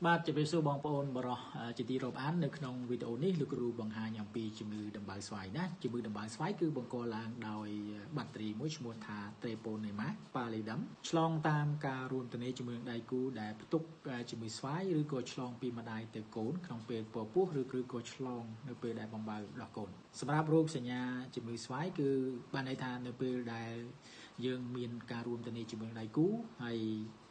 បាទជម្រាបសួរបងប្អូនបរិសុទ្ធជាទីរាប់អាននៅក្នុងវីដេអូនេះលោកគ្រូបង្ហាញអំពីជំងឺដំបៅស្វាយណាជំងឺដំបៅស្វាយគឺបង្កឡើងដោយបាក់តេរីមួយឈ្មោះថា Treponema pallidum ឆ្លងតាមការរួមទនេជាមួយនឹងដៃគូដែលផ្ទុកជំងឺស្វាយឬក៏ឆ្លងពីម្ដាយទៅកូនក្នុងពេលពពោះឬក៏ឆ្លងនៅពេលដែលបំបៅដោះកូនសម្រាប់រោគសញ្ញាជំងឺស្វាយគឺបានន័យថានៅពេលដែលយើងមានការរួមទនេជាមួយនឹងដៃគូហើយ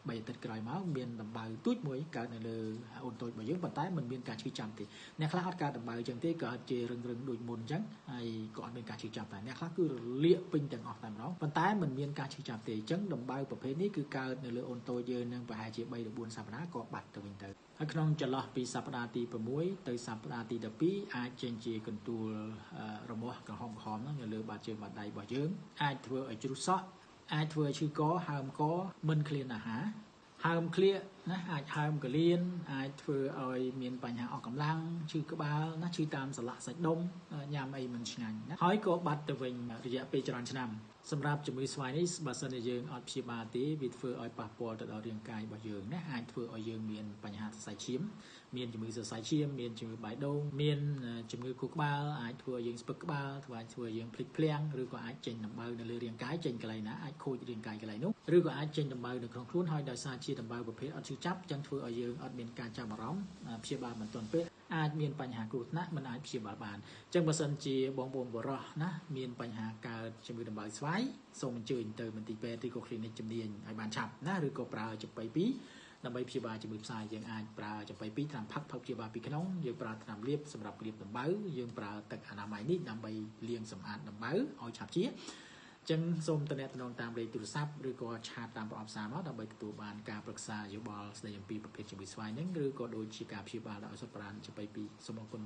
3 អាទិត្យក្រោយមកមានដំបៅទូចមួយកើតនៅលើអូនតូចរបស់យើងប៉ុន្តែมันមានការឈឺចាំទេអ្នកខ្លះអត់កើតដំបៅអញ្ចឹងទេក៏អត់ជារឹងដូចមុនអញ្ចឹងហើយក៏អត់មានការឈឺចាំតែអ្នកខ្លះគឺរលាកពេញទាំងអស់តែម្ដងប៉ុន្តែมันមានការឈឺចាំទេអញ្ចឹងដំបៅប្រភេទនេះគឺកើតនៅលើអូនតូចយើងនឹងប្រហែលជា3 ទៅ 4 សប្តាហ៍ក៏បាត់ទៅវិញទៅហើយក្នុងចន្លោះពីសប្តាហ៍ទី6ទៅសប្តាហ៍ទី12អាចចេញជាកន្ទួលរមាស់ក្រហមហ្នឹងនៅលើបាតជើងបាតដៃរបស់យើងអាចធ្វើឲ្យជ្រុះសក់អាចធ្វើឲ្យឈឺកហើមកមិនឃ្លានអាហារហើមឃ្លាកណាអាចហើមកលៀនអាចធ្វើឲ្យមានបញ្ហាអស់កម្លាំងឈឺក្បាលណាឈឺតាមសន្លាក់សាច់ដុំញ៉ាំអីមិនឆ្ងាញ់ណាហើយក៏បាត់ទៅវិញរយៈពេលច្រើនឆ្នាំសម្រាប់ជំងឺស្វាយនេះបើសិនជាយើងអត់ព្យាបាលទេវាធ្វើឲ្យប៉ះពាល់ទៅដល់រាងកាយរបស់យើងណាអាចធ្វើឲ្យយើងមានបញ្ហាសរសៃឈាមមានជំងឺសរសៃឈាមមានជំងឺបេះដូងមានជំងឺខួរក្បាលអាចធ្វើឲ្យយើងស្ពឹកក្បាលធ្វើឲ្យយើងភ្លេចភ្លាំងឬក៏អាចចេញដំបៅនៅលើរាងកាយចេញកន្លែងណាអាចខូចរាងកាយកន្លែងនោះឬក៏អាចចេញដំបៅនៅក្នុងខ្លួនហើយដោយសារជាដំបៅប្រភេទអត់ឈឺចាប់ចឹងធ្វើឲ្យយើងអត់មានការចាប់អារម្មណ៍ព្យាបាលមិនទាន់ពេលអាចមានបញ្ហាគ្រោះថ្នាក់មិនអាចព្យាបាលបានចឹងបើសិនជាបងប្អូនបរិសុទ្ធណាមានបញ្ហាកើតជំងឺដំបៅស្វាយសូមអញ្ជើញទៅមន្ទីរពេទ្យឬក៏ clinic ជំនាញឲ្យបានឆាប់ណាឬក៏ប្រើចំប៉ី2ដើម្បីព្យាបាលជំងឺផ្សាយយើងអាចប្រើចំប៉ី2ថ្នាំផឹកព្យាបាលពីក្នុងយើងប្រើថ្នាំលាបសម្រាប់លាបដំបៅយើងប្រើទឹកអនាម័យនេះដើម្បីលាងសម្អាតដំបៅឲ្យឆាប់ជាចឹងសូមតំណតាមលេខទូរស័ព្ទឬក៏ឆាតតាមប្រអប់សារមកដើម្បីទទួលបានការប្រឹក្សាយោបល់ស្ដីអំពីប្រភេទជំងឺស្វាយហ្នឹងឬក៏ដូចជាការព្យាបាលដោយអសត់ប្រាណចំប៉ី2សូមអរគុណ